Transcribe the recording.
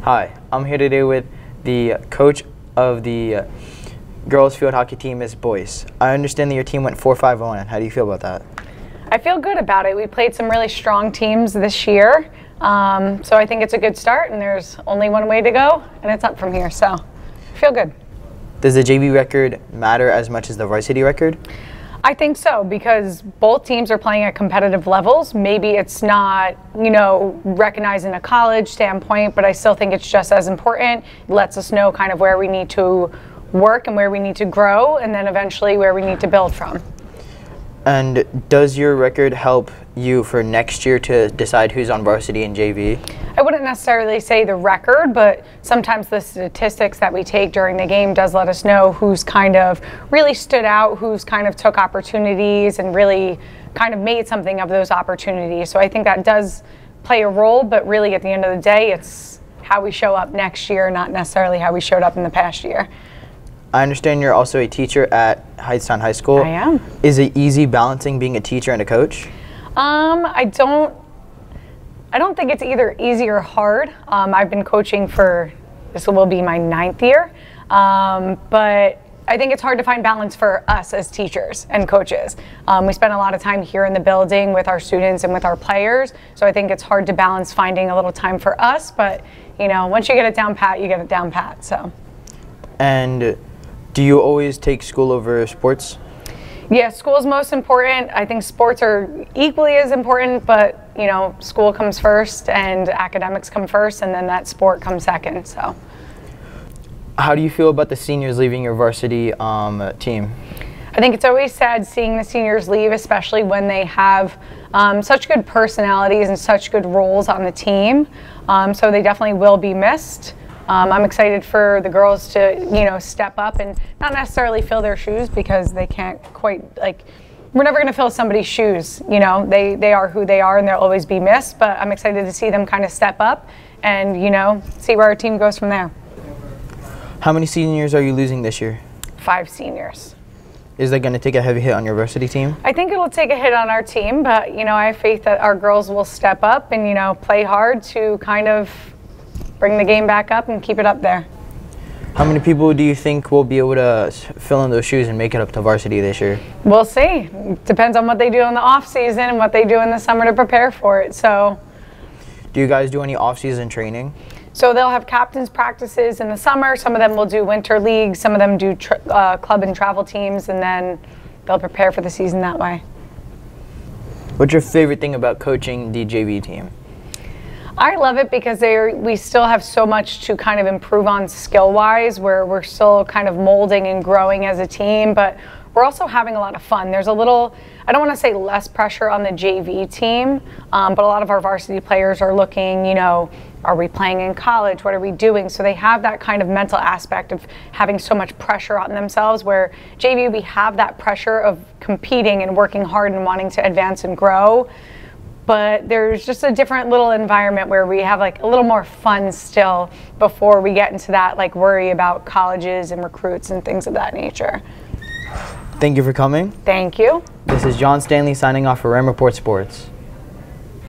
Hi, I'm here today with the coach of the girls field hockey team, Miss Boyce. I understand that your team went 4-5-0. How do you feel about that? I feel good about it. We played some really strong teams this year, so I think it's a good start, and there's only one way to go, and it's up from here, so I feel good. Does the JV record matter as much as the varsity record? I think so, because both teams are playing at competitive levels. Maybe it's not, recognized in a college standpoint, but I still think it's just as important. It lets us know kind of where we need to work and where we need to grow, and then eventually where we need to build from. And does your record help you for next year to decide who's on varsity and JV? I wouldn't necessarily say the record, but sometimes the statistics that we take during the game does let us know who's kind of really stood out, who's kind of took opportunities and really kind of made something of those opportunities. So I think that does play a role, but really at the end of the day, it's how we show up next year, not necessarily how we showed up in the past year. I understand you're also a teacher at Hightstown High School. I am. Is it easy balancing being a teacher and a coach? I don't think it's either easy or hard. I've been coaching this will be my 9th year, but I think it's hard to find balance for us as teachers and coaches. We spend a lot of time here in the building with our students and with our players, so I think it's hard to balance finding a little time for us, but once you get it down pat, you get it down pat. So. And do you always take school over sports? Yeah, school is most important. I think sports are equally as important, but school comes first and academics come first, and then that sport comes second. So, how do you feel about the seniors leaving your varsity team? I think it's always sad seeing the seniors leave, especially when they have such good personalities and such good roles on the team. So they definitely will be missed. I'm excited for the girls to, step up and not necessarily fill their shoes, because they can't quite, we're never going to fill somebody's shoes. They are who they are and they'll always be missed, but I'm excited to see them kind of step up and, see where our team goes from there. How many seniors are you losing this year? 5 seniors. Is that going to take a heavy hit on your varsity team? I think it'll take a hit on our team, but, I have faith that our girls will step up and, play hard to kind of bring the game back up and keep it up there. How many people do you think will be able to fill in those shoes and make it up to varsity this year? We'll see. Depends on what they do in the off season and what they do in the summer to prepare for it. So, do you guys do any off-season training? So they'll have captains practices in the summer. Some of them will do winter leagues. Some of them do club and travel teams, and then they'll prepare for the season that way. What's your favorite thing about coaching the JV team? I love it because we still have so much to kind of improve on skill-wise, where we're still kind of molding and growing as a team, but we're also having a lot of fun. There's a little, I don't want to say less pressure on the JV team, but a lot of our varsity players are looking, are we playing in college? What are we doing? So they have that kind of mental aspect of having so much pressure on themselves, where JV, we have that pressure of competing and working hard and wanting to advance and grow. But there's just a different little environment where we have a little more fun still before we get into that worry about colleges and recruits and things of that nature. Thank you for coming. Thank you. This is John Stanley signing off for Ram Report Sports.